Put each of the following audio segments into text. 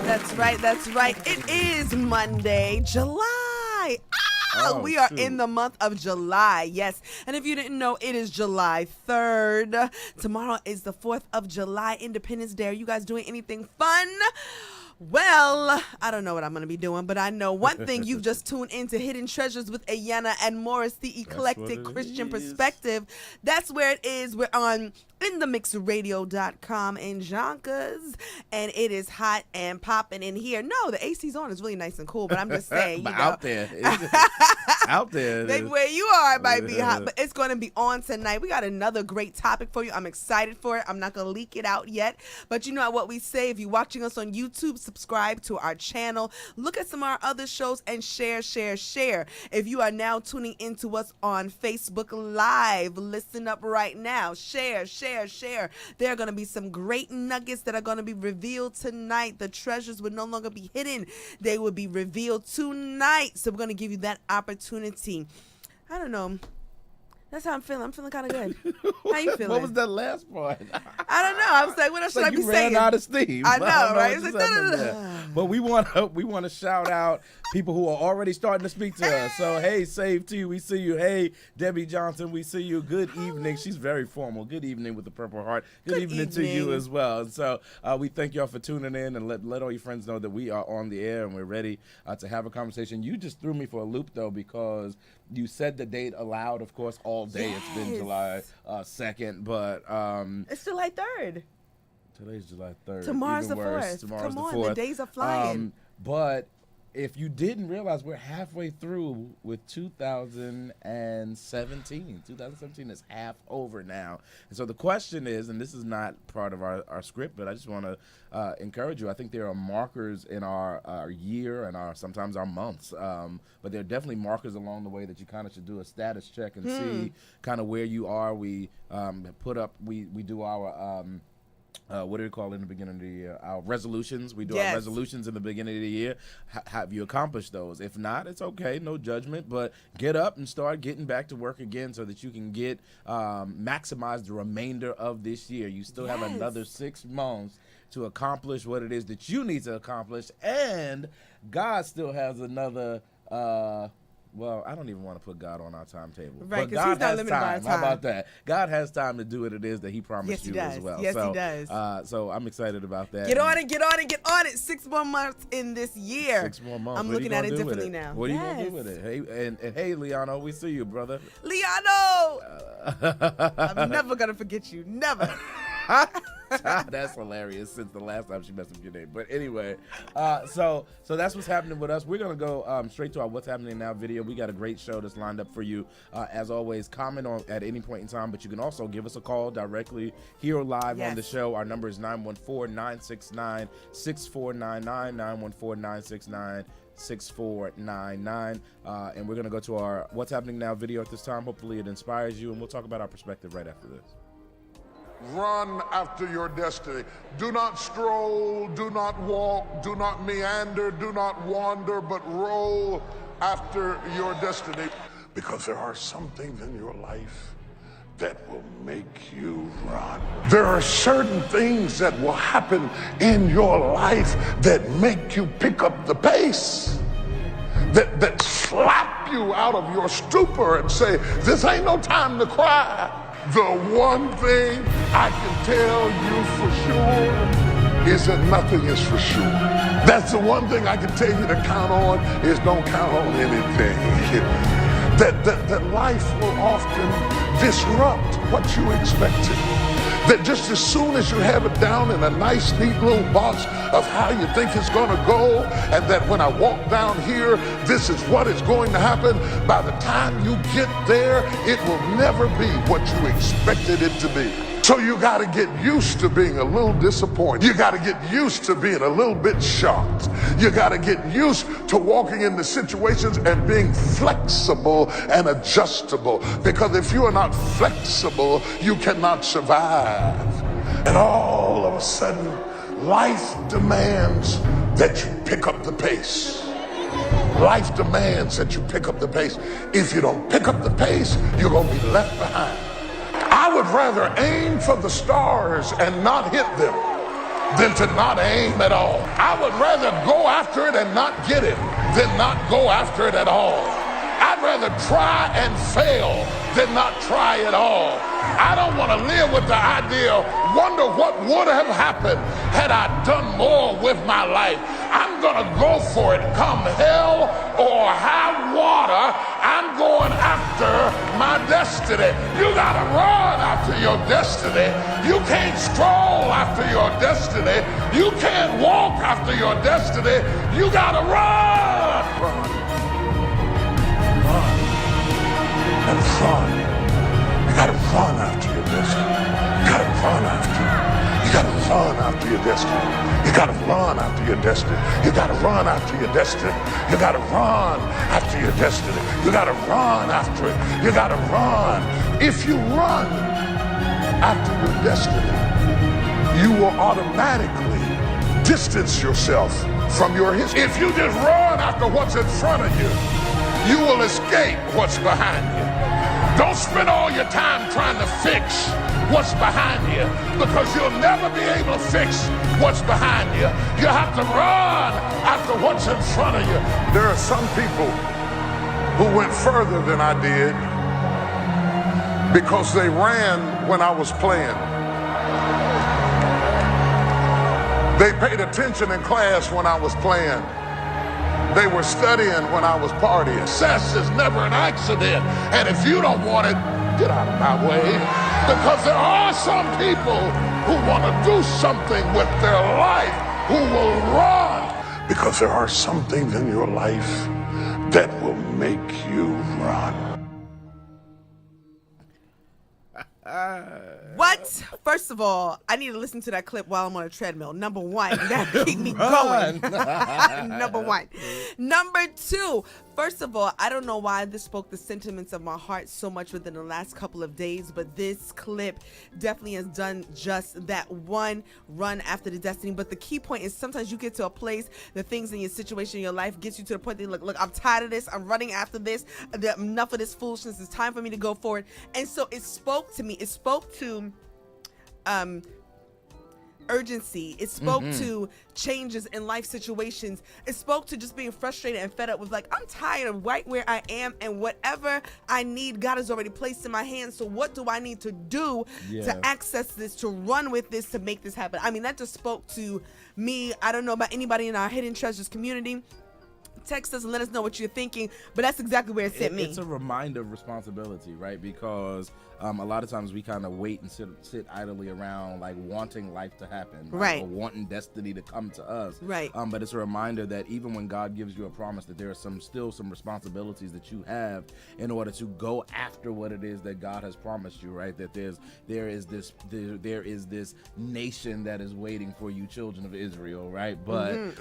That's right. It is Monday, July. We are in the month of July, yes. And if you didn't know, it is July 3rd. Tomorrow is the 4th of July, Independence Day. Are you guys doing anything fun? Well, I don't know what I'm going to be doing, but I know one thing. You've just tuned into Hidden Treasures with Ayanna and Morris, the eclectic Christian perspective. That's where it is. We're on InTheMixRadio.com in Yonkers, and it is hot and popping in here. No, the AC's on. It's really nice and cool, but I'm just saying. But out there. Out there. Where you are, it might be hot, but it's going to be on tonight. We got another great topic for you. I'm excited for it. I'm not going to leak it out yet, but you know what we say. If you're watching us on YouTube, subscribe to our channel. Look at some of our other shows and share. If you are now tuning into us on Facebook Live, listen up right now. Share. There are going to be some great nuggets that are going to be revealed tonight. The treasures will no longer be hidden. They will be revealed tonight. So we're going to give you that opportunity. I don't know. That's how I'm feeling. I'm feeling kind of good. How you feeling? What was that last part? I don't know. I was like, what else should I be saying? You ran out of steam. I know, right? It's like, But we want to shout out people who are already starting to speak to us. So, hey, Save T, we see you. Hey, Debbie Johnson, we see you. Good evening. She's very formal. Good evening with the Purple Heart. Good evening to you as well. And so we thank y'all for tuning in, and let all your friends know that we are on the air and we're ready to have a conversation. You just threw me for a loop, though, because you said the date aloud, of course, all day. Yes. It's been July 2nd, but it's July 3rd. Today's July 3rd. Tomorrow's the 4th. Come on, the days are flying. But if you didn't realize, we're halfway through with 2017. 2017 is half over now. And so the question is, and this is not part of our script, but I just want to encourage you. I think there are markers in our year and sometimes our months, but there are definitely markers along the way that you kind of should do a status check and see kind of where you are. We we do our what do we call it in the beginning of the year? Our resolutions. We do our resolutions in the beginning of the year. Have you accomplished those? If not, it's okay. No judgment. But get up and start getting back to work again so that you can get maximize the remainder of this year. You still have another 6 months to accomplish what it is that you need to accomplish. And God still has another well, I don't even want to put God on our timetable. Right, because He's not limited by our time. How about that? God has time to do what it is that He promised you as well. Yes, He does. So I'm excited about that. Get on it. 6 more months in this year. 6 more months. I'm looking at it differently now. What are you going to do with it? Hey, and hey, Leano, we see you, brother. Leano! I'm never going to forget you. Never. That's hilarious since the last time she messed up your name. But anyway, so that's what's happening with us. We're going to go straight to our What's Happening Now video. We got a great show that's lined up for you. As always, comment on at any point in time, but you can also give us a call directly here live on the show. Our number is 914-969-6499, 914-969-6499. And we're going to go to our What's Happening Now video at this time. Hopefully it inspires you, and we'll talk about our perspective right after this. Run after your destiny. Do not stroll, do not walk, do not meander, do not wander, but roll after your destiny. Because there are some things in your life that will make you run. There are certain things that will happen in your life that make you pick up the pace. That slap you out of your stupor and say, this ain't no time to cry. The one thing I can tell you for sure is that nothing is for sure. That's the one thing I can tell you to count on is don't count on anything. That life will often disrupt what you expected. That just as soon as you have it down in a nice, neat little box of how you think it's going to go, and that when I walk down here, this is what is going to happen, by the time you get there, it will never be what you expected it to be. So you got to get used to being a little disappointed. You got to get used to being a little bit shocked. You got to get used to walking into situations and being flexible and adjustable. Because if you are not flexible, you cannot survive. And all of a sudden, life demands that you pick up the pace. Life demands that you pick up the pace. If you don't pick up the pace, you're going to be left behind. I would rather aim for the stars and not hit them than to not aim at all. I would rather go after it and not get it than not go after it at all. I'd rather try and fail than not try at all. I don't want to live with the idea, wonder what would have happened had I done more with my life. I'm going to go for it, come hell or high water. I'm going after my destiny. You got to run after your destiny. You can't stroll after your destiny. You can't walk after your destiny. You got to run. Run. And run. You gotta run after your destiny. You gotta run after it. You gotta run after your destiny. You gotta run after your destiny. You gotta run after your destiny. You gotta run after your destiny. You gotta run after it. You gotta run. If you run after your destiny, you will automatically distance yourself from your history. If you just run after what's in front of you, you will escape what's behind you. Don't spend all your time trying to fix what's behind you, because you'll never be able to fix what's behind you. You have to run after what's in front of you. There are some people who went further than I did because they ran when I was playing. They paid attention in class when I was playing. They were studying when I was partying. Success is never an accident. And if you don't want it, get out of my way. Because there are some people who want to do something with their life who will run. Because there are some things in your life that will make you run. What? First of all, I need to listen to that clip while I'm on a treadmill. Number one, that'll keep me going. Number one. Number two, first of all, I don't know why this spoke the sentiments of my heart so much within the last couple of days, but this clip definitely has done just that. One, run after the destiny. But the key point is sometimes you get to a place, the things in your situation in your life gets you to the point that you look, I'm tired of this. I'm running after this. Enough of this foolishness. It's time for me to go forward. And so it spoke to me. It spoke to urgency. It spoke to changes in life situations. It spoke to just being frustrated and fed up with, like, I'm tired of right where I am, and whatever I need, God has already placed in my hands. So what do I need to do to access this, to run with this, to make this happen? I mean, that just spoke to me. I don't know about anybody in our Hidden Treasures community. Text us and let us know what you're thinking, but that's exactly where it sent me. It's a reminder of responsibility, right? Because a lot of times we kind of wait and sit idly around, like wanting life to happen, right? Or wanting destiny to come to us, right? But it's a reminder that even when God gives you a promise, that there are still some responsibilities that you have in order to go after what it is that God has promised you, right? That there is this nation that is waiting for you, children of Israel, right? But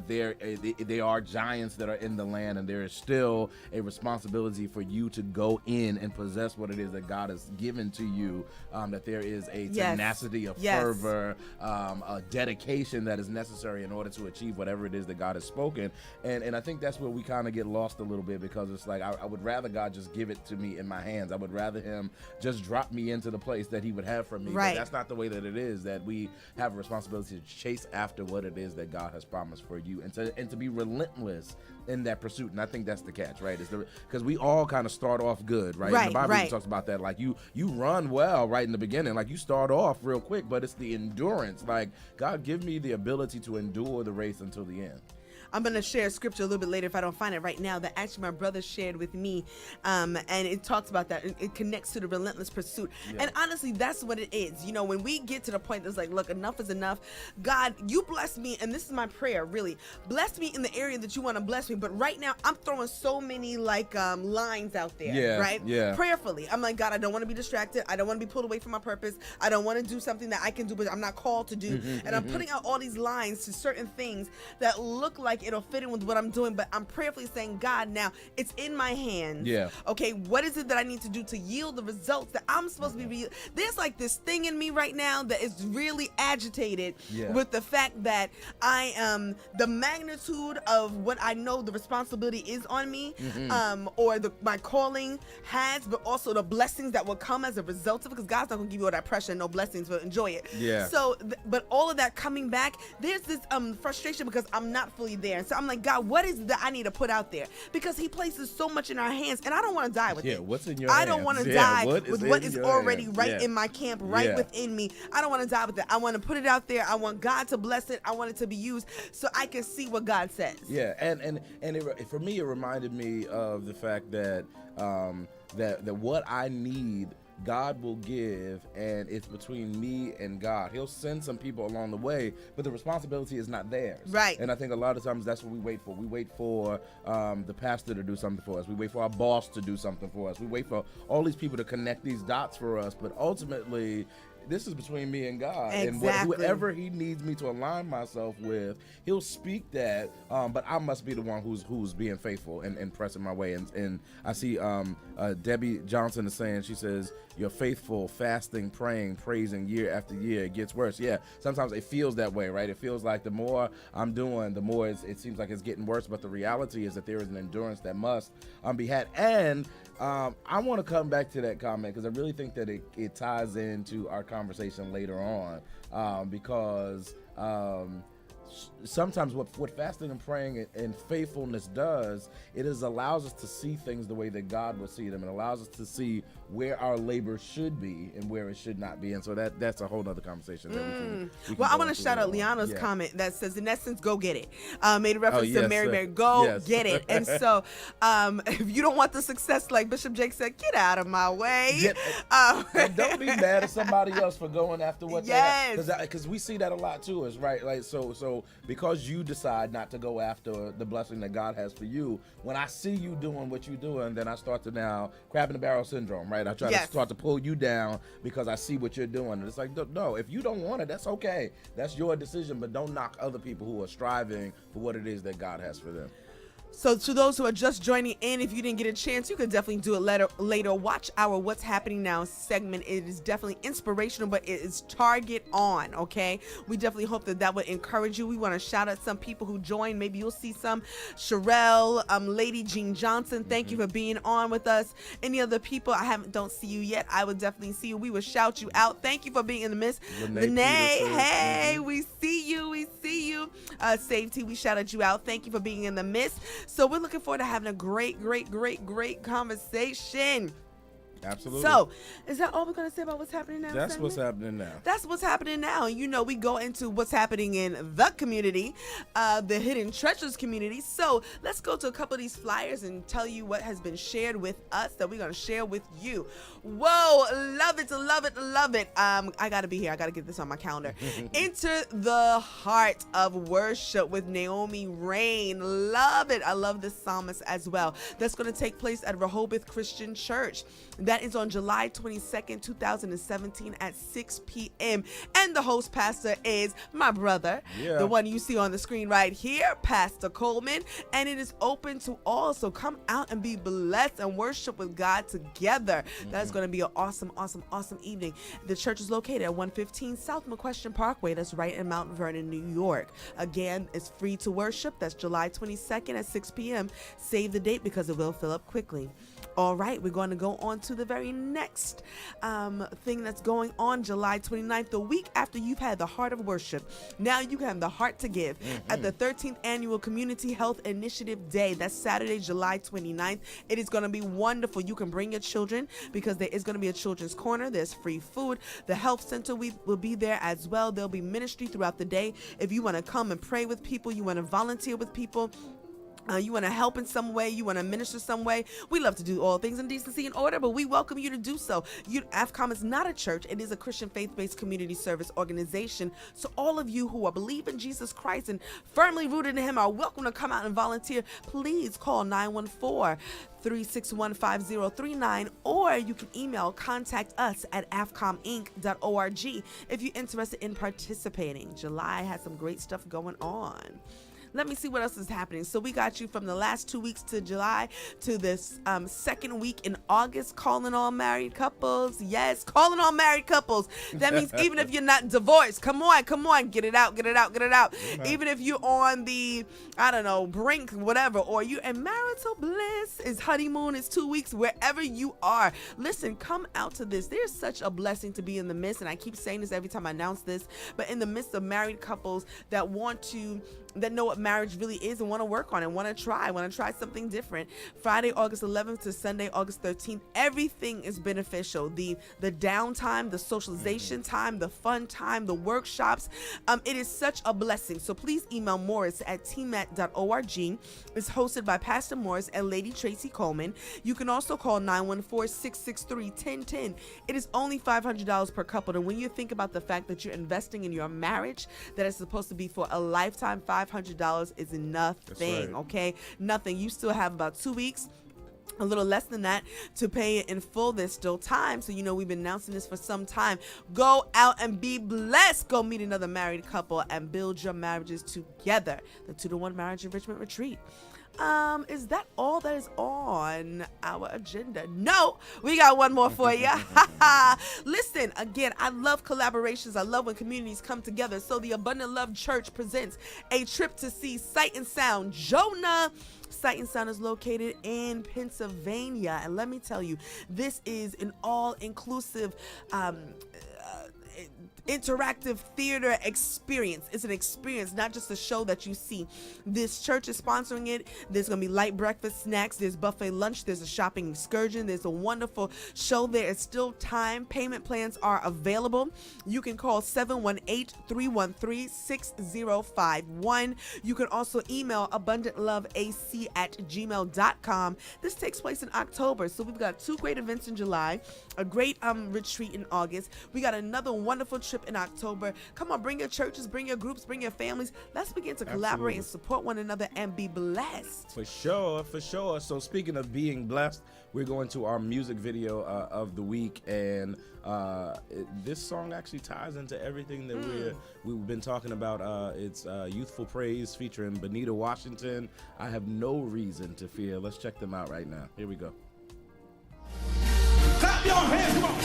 there are giants that are in the land, and there is still a responsibility for you to go in and possess what it is that God has given to you. That there is a tenacity, a fervor, a dedication that is necessary in order to achieve whatever it is that God has spoken. And I think that's where we kind of get lost a little bit, because it's like I would rather God just give it to me in my hands. I would rather Him just drop me into the place that He would have for me. Right. But that's not the way that it is. That we have a responsibility to chase after what it is that God has promised for you, and to be relentless in that pursuit. And I think that's the catch, right? Because we all kind of start off good, right? And the Bible talks about that. Like you run well right in the beginning. Like you start off real quick, but it's the endurance. Like, God, give me the ability to endure the race until the end. I'm going to share a scripture a little bit later if I don't find it right now that actually my brother shared with me. And it talks about that. It connects to the relentless pursuit. Yeah. And honestly, that's what it is. You know, when we get to the point that's like, look, enough is enough. God, you bless me. And this is my prayer, really. Bless me in the area that you want to bless me. But right now, I'm throwing so many lines out there, right? Yeah. Prayerfully. I'm like, God, I don't want to be distracted. I don't want to be pulled away from my purpose. I don't want to do something that I can do, but I'm not called to do. And I'm putting out all these lines to certain things that look like like it'll fit in with what I'm doing, but I'm prayerfully saying, God, now it's in my hands. Yeah. Okay, what is it that I need to do to yield the results that I'm supposed to be? There's like this thing in me right now that is really agitated with the fact that I am the magnitude of what I know the responsibility is on me, or my calling has, but also the blessings that will come as a result of it, because God's not gonna give you all that pressure and no blessings, but enjoy it. Yeah. So, but all of that coming back, there's this frustration because I'm not fully there. And so I'm like, God, what is it that I need to put out there? Because He places so much in our hands, and I don't want to die with it. What's in your I hands? don't want to die with what is already hands? right in my camp, right within me. I don't want to die with it. I want to put it out there. I want God to bless it. I want it to be used so I can see what God says. Yeah, and for me, it reminded me of the fact that that what I need, God will give, and it's between me and God. He'll send some people along the way, but the responsibility is not theirs. Right. And I think a lot of times that's what we wait for. We wait for the pastor to do something for us. We wait for our boss to do something for us. We wait for all these people to connect these dots for us, but ultimately, this is between me and God. Exactly. And whoever He needs me to align myself with, He'll speak that, but I must be the one who's being faithful and pressing my way. And I see Debbie Johnson is saying, she says, you're faithful, fasting, praying, praising year after year. It gets worse. Yeah, sometimes it feels that way, right? It feels like the more I'm doing, the more it seems like it's getting worse. But the reality is that there is an endurance that must be had. And I want to come back to that comment because I really think that it ties into our conversation later on, because sometimes what fasting and praying and faithfulness does, it allows us to see things the way that God will see them. It allows us to see where our labor should be and where it should not be. And so that's a whole nother conversation that we can Well, I go want to into shout out later on. Liana's Yeah. comment that says, in essence, go get it. Made a reference yes, to Mary sir. Mary. Go Yes. get it. And so if you don't want the success, like Bishop Jake said, get out of my way. And don't be mad at somebody else for going after what Yes. they have. Because we see that a lot too, is right. Like so because you decide not to go after the blessing that God has for you, when I see you doing what you're doing, then I start to now crab in the barrel syndrome, right? I try to start to pull you down because I see what you're doing. And it's like, no, if you don't want it, that's okay. That's your decision, but don't knock other people who are striving for what it is that God has for them. So to those who are just joining in, if you didn't get a chance, you could definitely do it later. Watch our What's Happening Now segment. It is definitely inspirational, but it is target on, okay? We definitely hope that would encourage you. We want to shout out some people who joined. Maybe you'll see some. Sherelle, Lady Jean Johnson, thank you for being on with us. Any other people don't see you yet, I would definitely see you. We will shout you out. Thank you for being in the midst. Renee, hey, we see you. Safety, we shouted you out. Thank you for being in the midst. So we're looking forward to having a great conversation. Absolutely. So, is that all we're going to say about what's happening now? That's what's happening now. That's what's happening now. You know, we go into what's happening in the community, the Hidden Treasures community. So, let's go to a couple of these flyers and tell you what has been shared with us that we're going to share with you. Whoa, love it. I got to be here. I got to get this on my calendar. Enter the Heart of Worship with Naomi Rain. Love it. I love this psalmist as well. That's going to take place at Rehoboth Christian Church. That is on July 22nd, 2017 at 6 p.m. And the host pastor is my brother, the one you see on the screen right here, Pastor Coleman. And it is open to all. So come out and be blessed and worship with God together. That is going to be an awesome evening. The church is located at 115 South McQuestion Parkway. That's right in Mount Vernon, New York. Again, it's free to worship. That's July 22nd at 6 p.m. Save the date because it will fill up quickly. All right, we're going to go on to the very next thing that's going on July 29th, the week after you've had the Heart of Worship. Now you have the heart to give at the 13th Annual Community Health Initiative Day. That's Saturday, July 29th. It is going to be wonderful. You can bring your children because there is going to be a children's corner. There's free food. The health center will be there as well. There'll be ministry throughout the day. If you want to come and pray with people, you want to volunteer with people, you want to help in some way, you want to minister some way, we love to do all things in decency and order, but we welcome you to do so. AFCOM is not a church. It is a Christian faith-based community service organization. So all of you who are believing Jesus Christ and firmly rooted in Him are welcome to come out and volunteer. Please call 914-361-5039, or you can email contact us at afcominc.org if you're interested in participating. July has some great stuff going on. Let me see what else is happening. So we got you from the last 2 weeks to July to this second week in August, calling all married couples. Yes, calling all married couples. That means even if you're not divorced, come on, get it out. Even if you're on the, I don't know, brink, whatever, or you're in marital bliss, is honeymoon, is 2 weeks, wherever you are. Listen, come out to this. There's such a blessing to be in the midst, and I keep saying this every time I announce this, but in the midst of married couples that know what marriage really is and want to work on it, want to try something different. Friday, August 11th to Sunday, August 13th, everything is beneficial. The downtime, the socialization time, the fun time, the workshops, it is such a blessing. So please email Morris at tmat.org. It's hosted by Pastor Morris and Lady Tracy Coleman. You can also call 914-663-1010. It is only $500 per couple. And when you think about the fact that you're investing in your marriage, that is supposed to be for a lifetime, $500 is nothing, right. Okay? Nothing. You still have about 2 weeks, a little less than that, to pay it in full. There's still time. So, we've been announcing this for some time. Go out and be blessed. Go meet another married couple and build your marriages together. The 2-to-1 Marriage Enrichment Retreat. Is that all that is on our agenda? No, we got one more for you. Listen, again, I love collaborations. I love when communities come together. So the Abundant Love Church presents a trip to see Sight and Sound Jonah. Sight and Sound is located in Pennsylvania. And let me tell you, this is an all-inclusive interactive theater experience. It's an experience, not just a show that you see. This church is sponsoring it. There's going to be light breakfast, snacks, there's buffet lunch, there's a shopping excursion, there's a wonderful show. There is still time. Payment plans are available. You can call 718-313-6051. You can also email abundantloveac@gmail.com. This takes place in October, so we've got 2 great events in July, a great retreat in August. We got another wonderful trip in October. Come on, bring your churches, bring your groups, bring your families. Let's begin to collaborate and support one another and be blessed. For sure. So speaking of being blessed, we're going to our music video of the week, and this song actually ties into everything that we've been talking about. It's Youthful Praise featuring Benita Washington. I Have No Reason to Fear. Let's check them out right now. Here we go. Clap your hands, come on.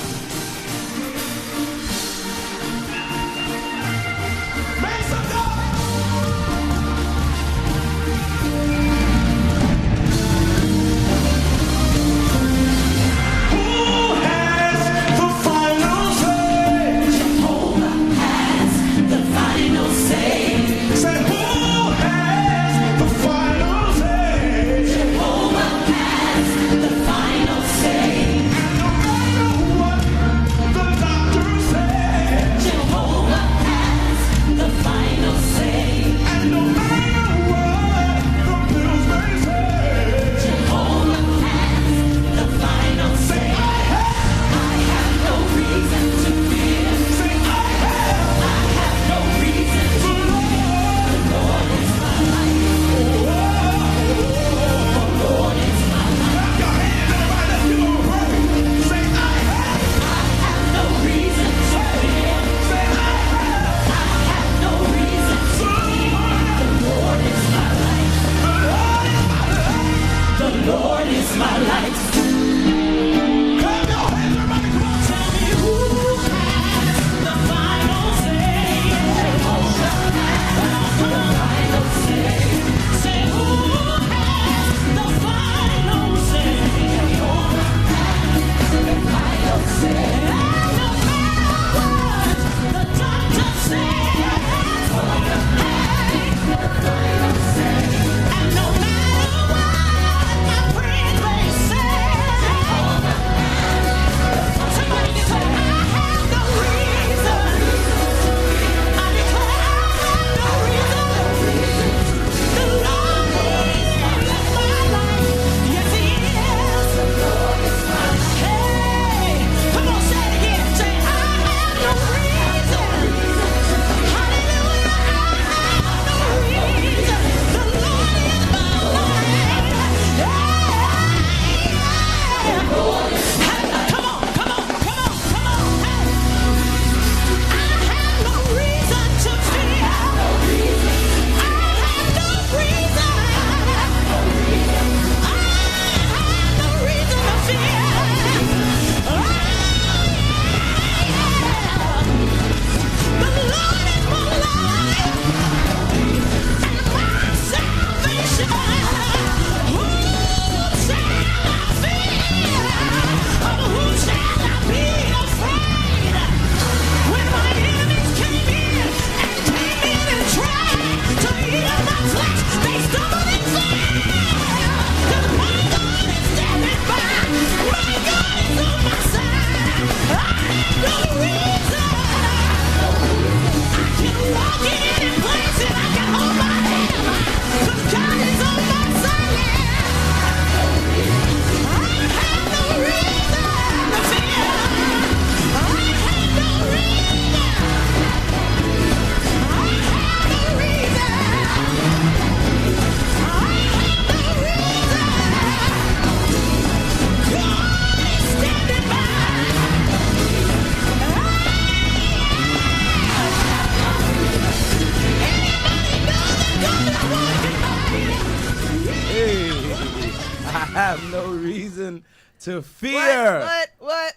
Make some noise. Who has the final say? Jehovah has the final say. Say, who has the final say? Jehovah has the final say. And no matter what have no reason to fear. What?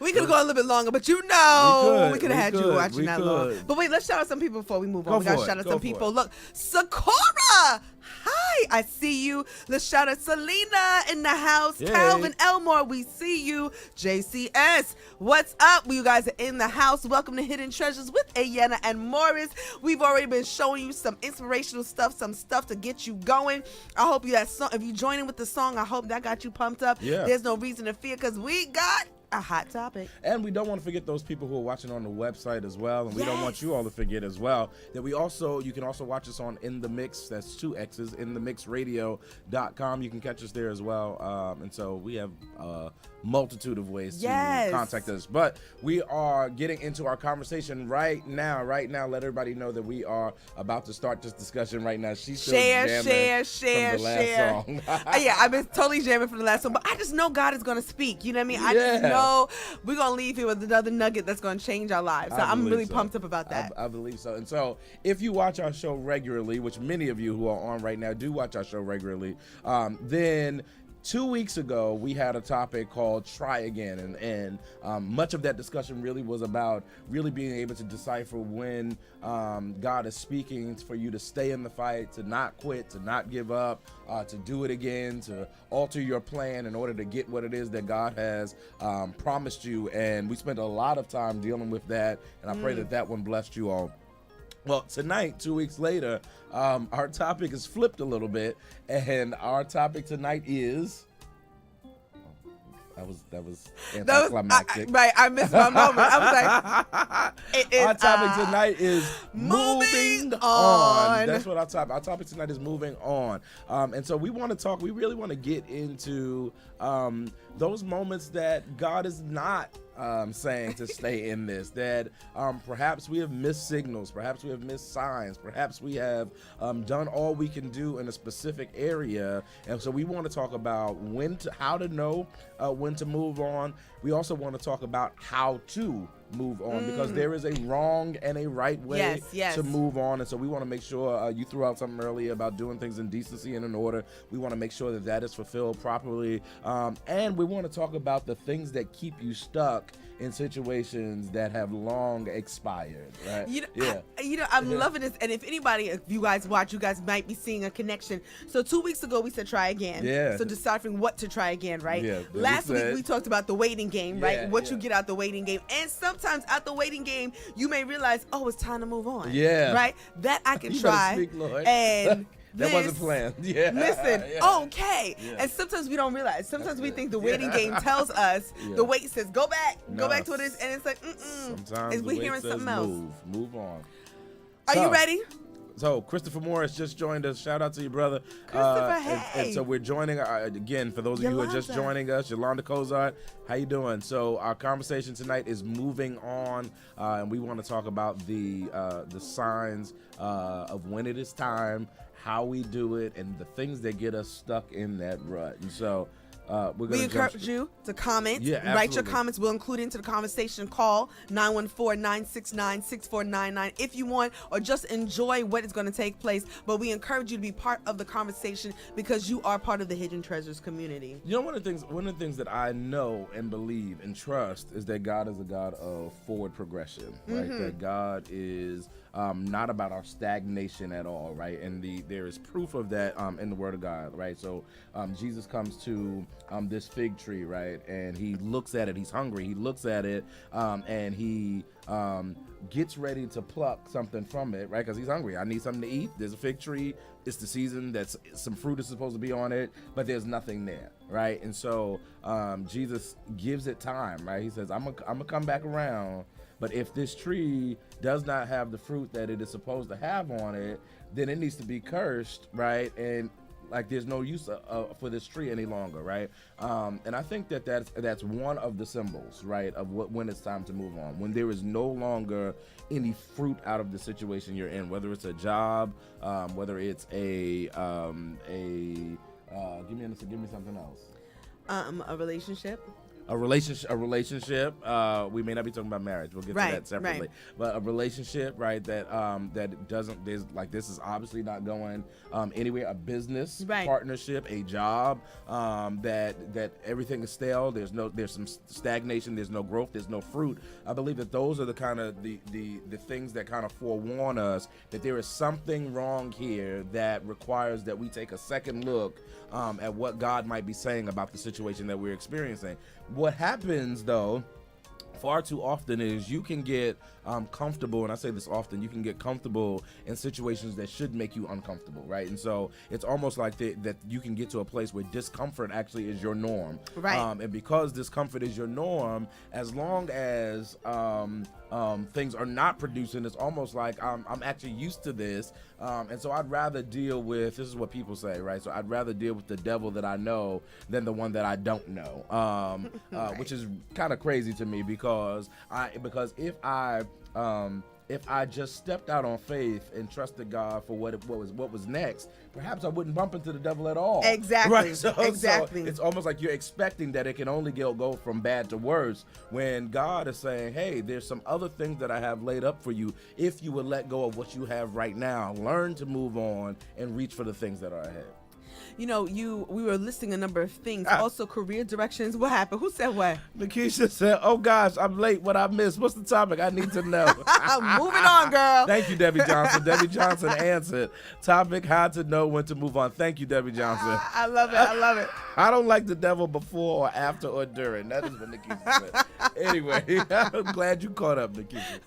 We could have gone a little bit longer, but we could have had you watching that long. But wait, let's shout out some people before we move on. We got to shout out some people. Look, Sakura. Hi, I see you. Let's shout out Selena in the house. Yay. Calvin Elmore, we see you. JCS, what's up? You guys are in the house. Welcome to Hidden Treasures with Ayanna and Morris. We've already been showing you some inspirational stuff, some stuff to get you going. I hope if you join in with the song, I hope that got you pumped up. Yeah. There's no reason to fear because we got a hot topic. And we don't want to forget those people who are watching on the website as well. And we don't want you all to forget as well that you can also watch us on In The Mix. That's 2 X's, inthemixradio.com. You can catch us there as well. And so we have a multitude of ways to contact us. But we are getting into our conversation right now. Let everybody know that we are about to start this discussion right now. She's still jamming from the last song. Yeah, I've been totally jamming from the last song. But I just know God is going to speak. You know what I mean? I just know we're going to leave here with another nugget that's going to change our lives. So I'm really pumped up about that. I believe so. And so if you watch our show regularly, which many of you who are on right now do watch our show regularly, then 2 weeks ago, we had a topic called Try Again, and much of that discussion really was about really being able to decipher when God is speaking for you to stay in the fight, to not quit, to not give up, to do it again, to alter your plan in order to get what it is that God has promised you. And we spent a lot of time dealing with that, and I pray that that one blessed you all. Well, tonight, 2 weeks later, our topic is flipped a little bit, and our topic tonight is... That was anticlimactic. Right, I missed my moment. I was like, our topic tonight is moving on. That's what our topic tonight is moving on. And so we really want to get into those moments that God is not saying to stay in this, that perhaps we have missed signals, perhaps we have missed signs, perhaps we have done all we can do in a specific area. And so we want to talk about how to know when to move on. We also want to talk about how to move on, because there is a wrong and a right way to move on. And so we want to make sure you threw out something earlier about doing things in decency and in order. We want to make sure that that is fulfilled properly. And we want to talk about the things that keep you stuck in situations that have long expired, right? I'm loving this. And if you guys watch, you guys might be seeing a connection. So 2 weeks ago, we said try again. Yeah. So deciphering what to try again, right? Yeah. Last week, we talked about the waiting game, right? What you get out the waiting game. And sometimes out the waiting game, you may realize, oh, it's time to move on. Yeah. Right? That I can You try. better speak, Lord. And that wasn't planned. Yeah. Listen, okay. Yeah. And sometimes we don't realize. Sometimes we think the waiting game tells us, the wait says, go back to what it is. And it's like, Sometimes we're hearing something else. Move on. Are you ready? So Christopher Morris just joined us. Shout out to you, brother. Christopher, hey. And so we're joining, again, for those of you who are just joining us, Yolanda Cozart, how you doing? So our conversation tonight is moving on, and we want to talk about the signs of when it is time, how we do it, and the things that get us stuck in that rut. And so we encourage you to comment. Yeah, write your comments. We'll include it into the conversation. Call 914-969-6499 if you want, or just enjoy what is going to take place. But we encourage you to be part of the conversation because you are part of the Hidden Treasures community. You know, one of the things that I know and believe and trust is that God is a God of forward progression, right? That God is not about our stagnation at all, right? And there is proof of that in the Word of God, right? So Jesus comes to this fig tree, right? And he looks at it. He's hungry. He looks at it, and he gets ready to pluck something from it, right? Because he's hungry. I need something to eat. There's a fig tree. It's the season. That's some fruit is supposed to be on it, but there's nothing there, right? And so Jesus gives it time, right? He says, I'm gonna come back around. But if this tree does not have the fruit that it is supposed to have on it, then it needs to be cursed, right? And like there's no use for this tree any longer, right? And I think that's one of the symbols, right, of when it's time to move on. When there is no longer any fruit out of the situation you're in, whether it's a job, whether it's give me something else. A relationship. A relationship. We may not be talking about marriage. We'll get to that separately. Right. But a relationship, right? That doesn't. This is obviously not going anywhere. A business partnership, a job. That everything is stale. There's some stagnation. There's no growth. There's no fruit. I believe that those are the kind of the things that kind of forewarn us that there is something wrong here that requires that we take a second look at what God might be saying about the situation that we're experiencing. What happens, though, far too often is you can get comfortable, and I say this often, you can get comfortable in situations that should make you uncomfortable, right? And so it's almost like that you can get to a place where discomfort actually is your norm. Right. And because discomfort is your norm, as long as things are not producing, it's almost like I'm actually used to this. And so I'd rather deal with, this is what people say, right? So I'd rather deal with the devil that I know than the one that I don't know, which is kind of crazy to me because if I just stepped out on faith and trusted God for what was next, perhaps I wouldn't bump into the devil at all. Exactly. Right? So it's almost like you're expecting that it can only go from bad to worse when God is saying, hey, there's some other things that I have laid up for you if you would let go of what you have right now. Learn to move on and reach for the things that are ahead. You know, we were listing a number of things. Also, career directions. What happened? Who said what? Lakeisha said, oh, gosh, I'm late. What I missed? What's the topic? I need to know. Moving on, girl. Thank you, Debbie Johnson. Debbie Johnson answered. Topic, how to know when to move on. Thank you, Debbie Johnson. I love it. I love it. I don't like the devil before or after or during. That is what Lakeisha said. Anyway, I'm glad you caught up, Lakeisha.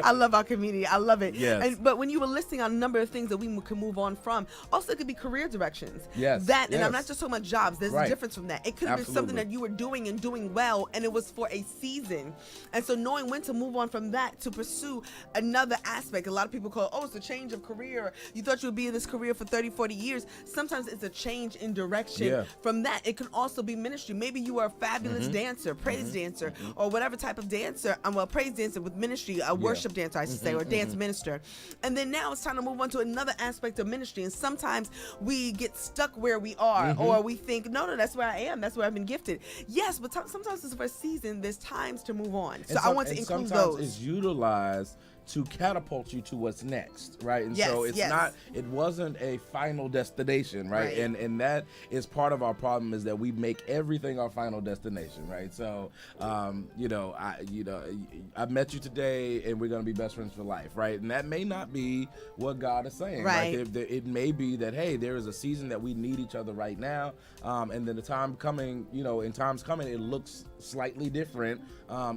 I love our community. I love it. Yes. But when you were listing a number of things that we can move on from, also it could be career directions. Yes. And I'm not just talking about jobs. There's a difference from that. It could have been something Absolutely. that you were doing and doing well, and it was for a season. And so knowing when to move on from that to pursue another aspect. A lot of people call, it's a change of career. You thought you would be in this career for 30, 40 years. Sometimes it's a change in direction. Yeah. From that, it can also be ministry. Maybe you are a fabulous dancer, praise dancer, or whatever type of dancer. Praise dancer with ministry, a worship dancer, I should say, or dance minister. And then now it's time to move on to another aspect of ministry. And sometimes we get stuck where we are, or we think, no, that's where I am. That's where I've been gifted. Yes, but sometimes it's for a season. There's times to move on. So I want to include sometimes those. it's utilized to catapult you to what's next, right? And so it's it wasn't a final destination, right? And that is part of our problem, is that we make everything our final destination, right? So, I met you today and we're going to be best friends for life, right? And that may not be what God is saying. Right. Like it may be that, hey, there is a season that we need each other right now. And then in times coming, it looks slightly different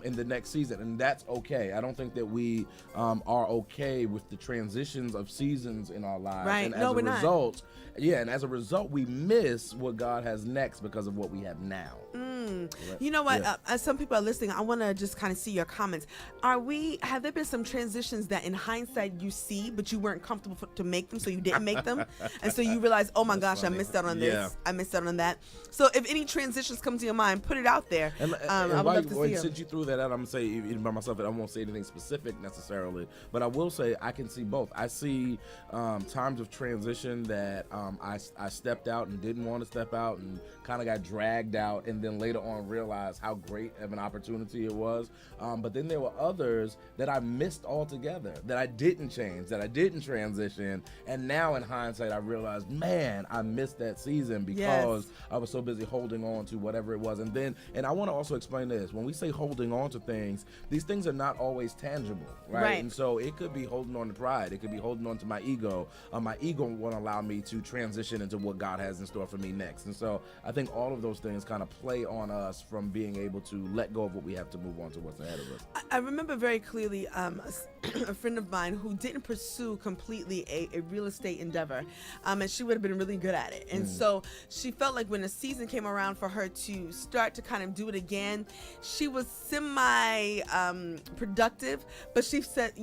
in the next season. And that's okay. I don't think that we are okay with the transitions of seasons in our lives. Right. And No, we're not. and as a result, we miss what God has next because of what we have now. You know what? Yeah. As some people are listening, I want to just kind of see your comments. Have there been some transitions that in hindsight you see, but you weren't comfortable to make them, so you didn't make them? And so you realize, oh my gosh, funny. I missed out on this. Yeah. I missed out on that. So if any transitions come to your mind, put it out there. I would love to see them. Since you threw that out, I'm going to say, even by myself, I won't say anything specific necessarily, but I will say I can see both. I see times of transition that I stepped out and didn't want to step out and kind of got dragged out, and then later on realized how great of an opportunity it was. But then there were others that I missed altogether, that I didn't change, that I didn't transition. And now in hindsight, I realized, man, I missed that season because I was so busy holding on to whatever it was. And I want to also explain this. When we say holding on to things, these things are not always tangible, right? And so it could be holding on to pride. It could be holding on to my ego. My ego won't allow me to transition into what God has in store for me next. And so I think all of those things kind of play on us from being able to let go of what we have to move on to what's ahead of us. I remember very clearly a friend of mine who didn't pursue completely a real estate endeavor, and she would have been really good at it. And so she felt like when the season came around for her to start to kind of do it again, she was productive, but she said,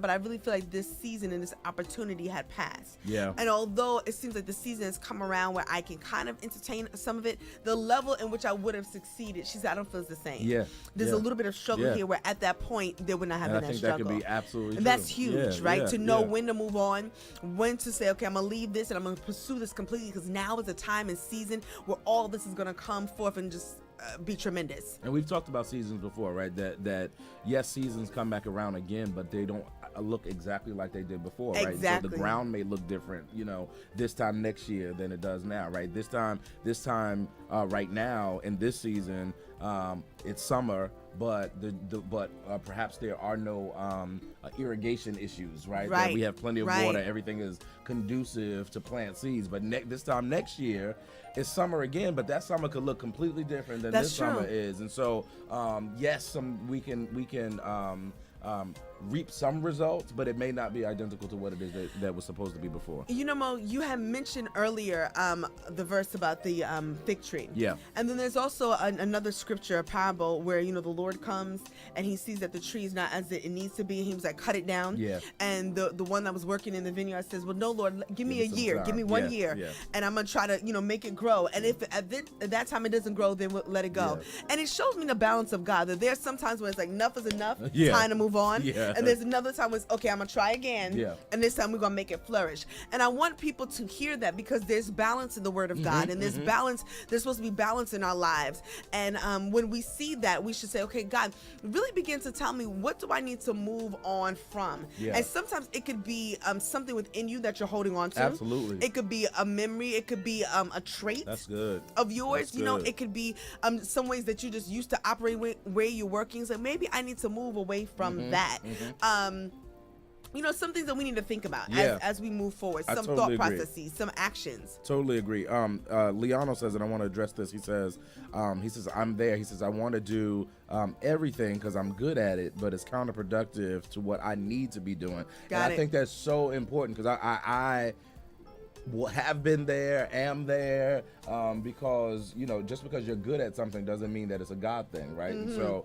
but I really feel like this season and this opportunity had passed. Yeah. And although it seems like the season has come around where I can kind of entertain some of it, the level in which I would have succeeded, she said, I don't feel it's the same. Yeah. There's a little bit of struggle here where at that point there would not have been that struggle. I think that could be absolutely and true. that's huge, right? To know when to move on, when to say, okay, I'm going to leave this and I'm going to pursue this completely, because now is a time and season where all this is going to come forth and just be tremendous. And we've talked about seasons before, right? That yes, seasons come back around again, but they don't look exactly like they did before, right? Exactly. So the ground may look different, this time next year than it does now, right? This time, right now in this season, it's summer, but perhaps there are no irrigation issues, right? Right. That we have plenty of Right. water. Everything is conducive to plant seeds. But this time next year, it's summer again, but that summer could look completely different than That's this true. summer is. And so, yes, we can reap some results, but it may not be identical to what it is that was supposed to be before. Mo, you had mentioned earlier the verse about the fig tree. Yeah. And then there's also another scripture, a parable, where, the Lord comes and he sees that the tree is not as it needs to be. He was like, cut it down. Yeah. And the one that was working in the vineyard says, well, no, Lord, give me a some year. time. Give me 1 Yeah, year. yeah. And I'm going to try to, make it grow. And if at that time it doesn't grow, then we'll let it go. Yeah. And it shows me the balance of God, that there's sometimes when it's like, enough is enough, Yeah. time to move on. Yeah. And there's another time when it's, okay, I'm going to try again. Yeah. And this time we're going to make it flourish. And I want people to hear that, because there's balance in the Word of God, and there's balance. There's supposed to be balance in our lives. And when we see that, we should say, okay, God, really begin to tell me, what do I need to move on from? Yeah. And sometimes it could be something within you that you're holding on to. Absolutely. It could be a memory. It could be a trait. That's good. Of yours. That's good. It could be some ways that you just used to operate where you're working. So maybe I need to move away from that. Some things that we need to think about as we move forward. I Some totally thought agree. processes, some actions. Totally agree. Liano says, and I want to address this. He says, I'm there. He says, I want to do everything because I'm good at it, but it's counterproductive to what I need to be doing. I think that's so important, because I have been there, am there, because just because you're good at something doesn't mean that it's a God thing, right? And so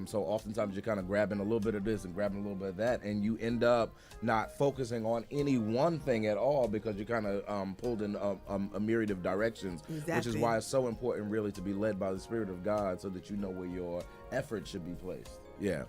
so oftentimes you're kind of grabbing a little bit of this and grabbing a little bit of that, and you end up not focusing on any one thing at all, because you're kind of pulled in a myriad of directions. Exactly. Which is why it's so important really to be led by the Spirit of God, so that you know where your effort should be placed. Yeah.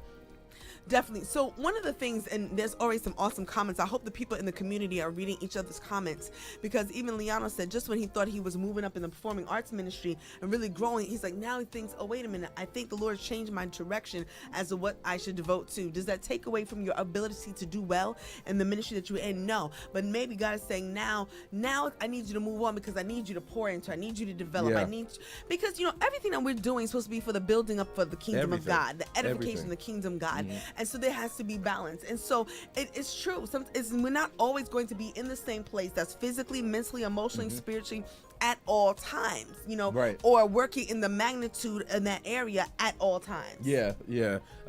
Definitely. So one of the things, and there's already some awesome comments. I hope the people in the community are reading each other's comments, because even Liano said just when he thought he was moving up in the performing arts ministry and really growing, he's like, now he thinks, oh, wait a minute, I think the Lord changed my direction as to what I should devote to. Does that take away from your ability to do well in the ministry that you're in? No. But maybe God is saying, now I need you to move on, because I need you to pour into, I need you to develop. Yeah. Because everything that we're doing is supposed to be for the building up for the kingdom of Everything. God, the edification Everything. of the kingdom of God. And so there has to be balance. And so it's true. We're not always going to be in the same place. That's physically, mentally, emotionally, spiritually, at all times, Right. or working in the magnitude in that area at all times. Yeah.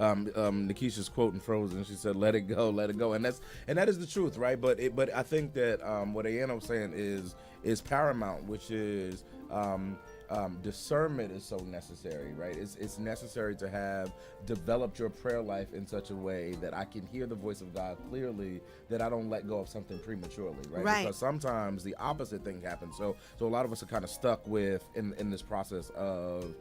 Nikisha's quoting Frozen. She said, "Let it go, let it go," and that is the truth, right? But I think that what Ayanna was saying is paramount, which is discernment is so necessary, right? It's necessary to have developed your prayer life in such a way that I can hear the voice of God clearly, that I don't let go of something prematurely, right? Right. Because sometimes the opposite thing happens. So a lot of us are kind of stuck with in this process of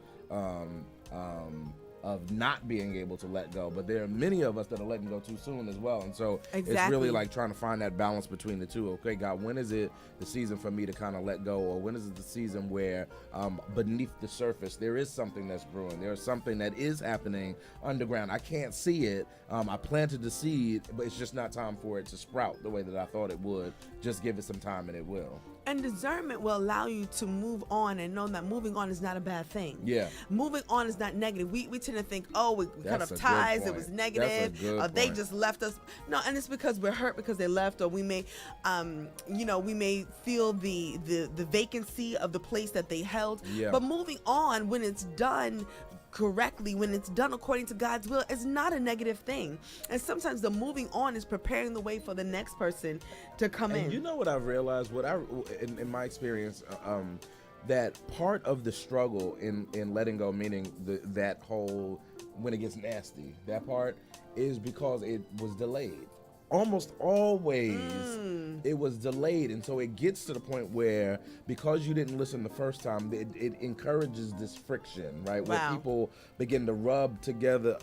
not being able to let go, but there are many of us that are letting go too soon as well. And so it's really like trying to find that balance between the two. Okay, God, when is it the season for me to kind of let go, or when is it the season where beneath the surface there is something that's brewing, there's something that is happening underground, I can't see it, I planted the seed, but it's just not time for it to sprout the way that I thought it would. Just give it some time and it will. And discernment will allow you to move on and know that moving on is not a bad thing. Yeah. Moving on is not negative. We tend to think, oh, we cut That's off a good ties, it point. was That's a negative, good or they point. just left us. No, and it's because we're hurt because they left, or we may, we may feel the vacancy of the place that they held. Yeah. But moving on, when it's done correctly, when it's done according to God's will, is not a negative thing. And sometimes the moving on is preparing the way for the next person to come in. And you know what I've realized? In my experience, that part of the struggle in letting go, meaning that whole when it gets nasty, that part is because it was delayed. almost always it was delayed, and so it gets to the point where, because you didn't listen the first time, it encourages this friction, right? Where Wow. people begin to rub together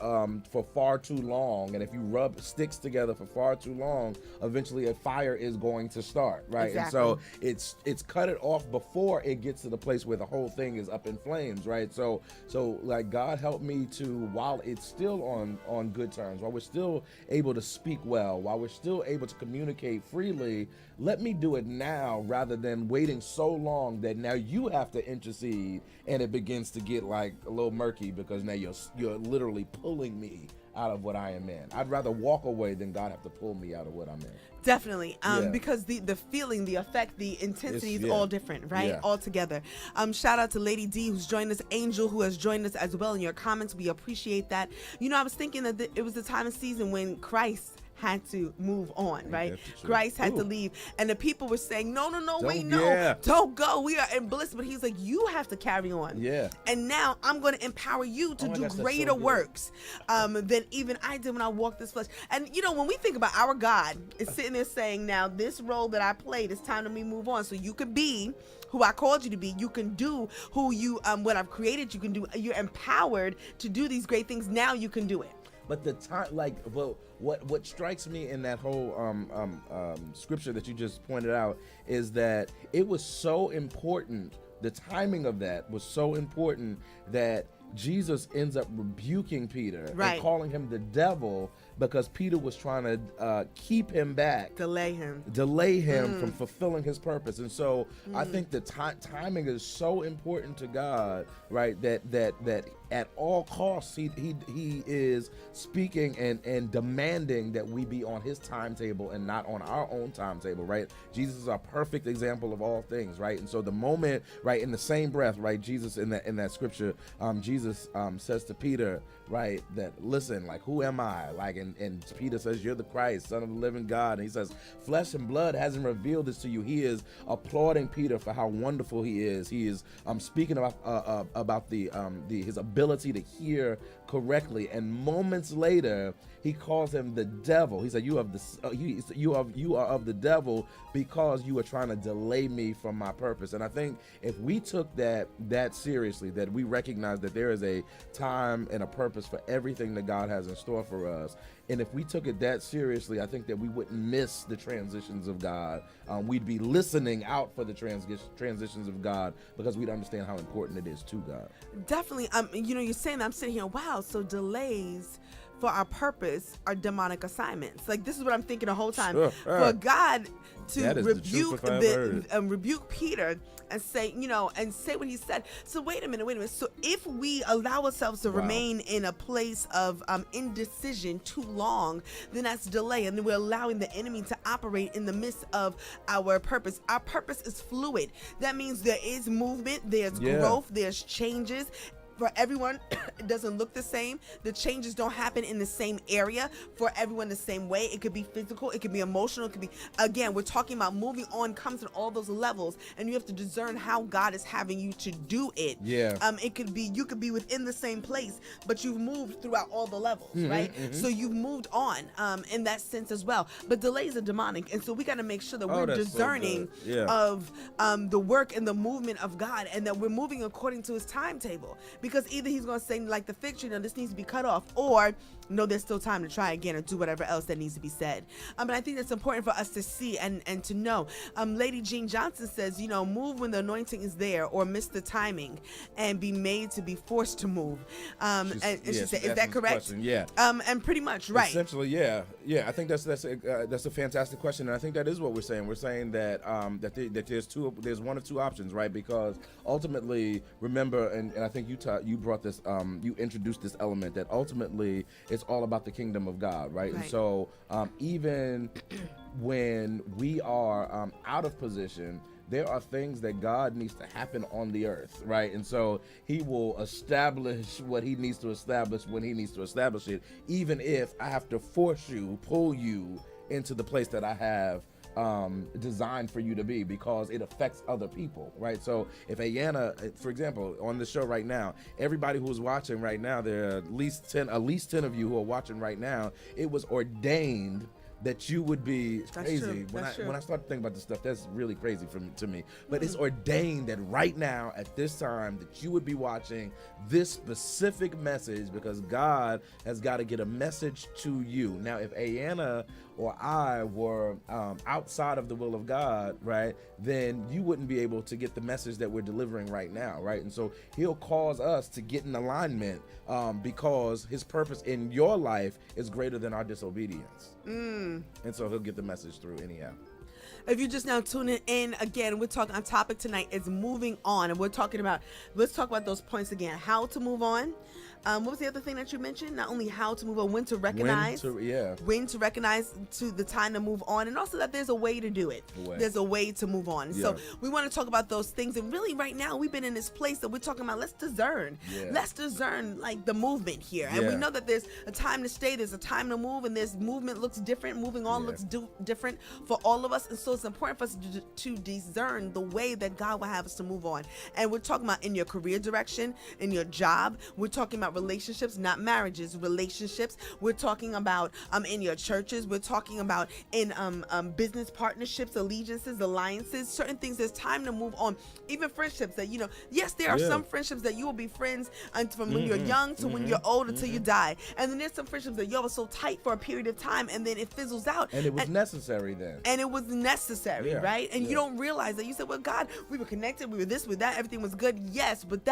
for far too long, and if you rub sticks together for far too long, eventually a fire is going to start, right? And so it's cut it off before it gets to the place where the whole thing is up in flames, right? So like, God help me to, while it's still on good terms, while we're still able to speak well, while we're still able to communicate freely, let me do it now rather than waiting so long that now you have to intercede and it begins to get like a little murky, because now you're literally pulling me out of what I am in. I'd rather walk away than God have to pull me out of what I'm in. Definitely, Yeah. because the feeling, the effect, the intensity is yeah. all different, right? Yeah. All together. Shout out to Lady D, who's joined us, Angel, who has joined us as well in your comments. We appreciate that. You know, I was thinking that it was the time of season when Christ had to move on, right? that's the truth. Christ had to Ooh. leave, and the people were saying, no, wait, yeah. don't go. We are in bliss. But he's like, you have to carry on. Yeah. And now I'm going to empower you to Oh my do gosh, that's so greater good. works than even I did when I walked this flesh. And you know, when we think about our God is sitting there saying, now this role that I played, it's time to me move on. So you can be who I called you to be. You can do who you what I've created you can do. You're empowered to do these great things. Now you can do it. But the time, like, well, what strikes me in that whole scripture that you just pointed out is that it was so important. The timing of that was so important that Jesus ends up rebuking Peter Right. and calling him the devil, because Peter was trying to keep him back, delay him from fulfilling his purpose. And so I think the timing is so important to God, right? That at all costs he is speaking and demanding that we be on his timetable and not on our own timetable, right? Jesus is a perfect example of all things, right? And so the moment, right, in the same breath, right, Jesus in that scripture, Jesus says to Peter, right, that listen, like, who am I? Like, and Peter says, you're the Christ, Son of the living God. And he says, flesh and blood hasn't revealed this to you. He is applauding Peter for how wonderful he is. He is speaking about his ability to hear correctly. And moments later, he calls him the devil. He said, you are of the devil, because you are trying to delay me from my purpose. And I think if we took that seriously, that we recognize that there is a time and a purpose for everything that God has in store for us, and if we took it that seriously, I think that we wouldn't miss the transitions of God. We'd be listening out for the transitions of God, because we'd understand how important it is to God. Definitely. You know, you're saying that, I'm sitting here, wow, so delays for our purpose are demonic assignments. Like, this is what I'm thinking the whole time. Sure. For God to That is the truth if I ever heard it. rebuke Peter and say, you know, and say what he said. So wait a minute. So if we allow ourselves to remain in a place of indecision too long, then that's delay, and then we're allowing the enemy to operate in the midst of our purpose. Our purpose is fluid. That means there is movement, there's growth, there's changes. For everyone, it doesn't look the same. The changes don't happen in the same area for everyone the same way. It could be physical, it could be emotional, it could be, again, we're talking about moving on comes in all those levels, and you have to discern how God is having you to do it. Yeah. It could be, you could be within the same place, but you've moved throughout all the levels, right? So you've moved on in that sense as well. But delays are demonic, and so we got to make sure that we're that's so discerning good. Yeah. of the work and the movement of God, and that we're moving according to his timetable. Because either he's going to say, like the fig tree, no, this needs to be cut off, or no, there's still time to try again or do whatever else that needs to be said. But I think that's important for us to see and to know. Lady Jean Johnson says, you know, move when the anointing is there, or miss the timing and be made to be forced to move. And she said, is that correct? Question. Yeah. And pretty much, right. Essentially, yeah. I think that's a fantastic question, and I think that is what we're saying. We're saying that that there's one of two options, right? Because ultimately, remember, and I think you brought this, you introduced this element that ultimately it's all about the kingdom of God, right? And so even when we are out of position, there are things that God needs to happen on the earth, right? And so he will establish what he needs to establish when he needs to establish it, even if I have to pull you into the place that I have designed for you to be, because it affects other people, right? So if Ayanna, for example, on the show right now, everybody who's watching right now, there are at least 10 of you who are watching right now, it was ordained that you would be crazy. True. When I start to think about this stuff, that's really crazy to me. But it's ordained that right now at this time that you would be watching this specific message because God has got to get a message to you. Now, if Ayanna or I were outside of the will of God, right, then you wouldn't be able to get the message that we're delivering right now, right? And so he'll cause us to get in alignment because his purpose in your life is greater than our disobedience. And so he'll get the message through anyhow. If you're just now tuning in, again, we're talking, our topic tonight is moving on. And let's talk about those points again. How to move on. What was the other thing that you mentioned? Not only how to move on, when to recognize. When to recognize to the time to move on. And also that there's a way to do it. There's a way to move on. Yeah. So we want to talk about those things. And really right now we've been in this place that we're talking about, let's discern. Let's discern like the movement here. And we know that there's a time to stay, there's a time to move, and there's movement looks different. Moving on looks different for all of us. And so it's important for us to discern the way that God will have us to move on. And we're talking about in your career direction, in your job. We're talking about relationships, not marriages, relationships. We're talking about in your churches. We're talking about in business partnerships, allegiances, alliances, certain things. There's time to move on. Even friendships that, yes, there are some friendships that you will be friends from when you're young to when you're old until you die. And then there's some friendships that y'all were so tight for a period of time and then it fizzles out. And it was necessary then. And it was necessary, right? And you don't realize that. You said, well, God, we were connected, we were this, with that, everything was good. Yes, but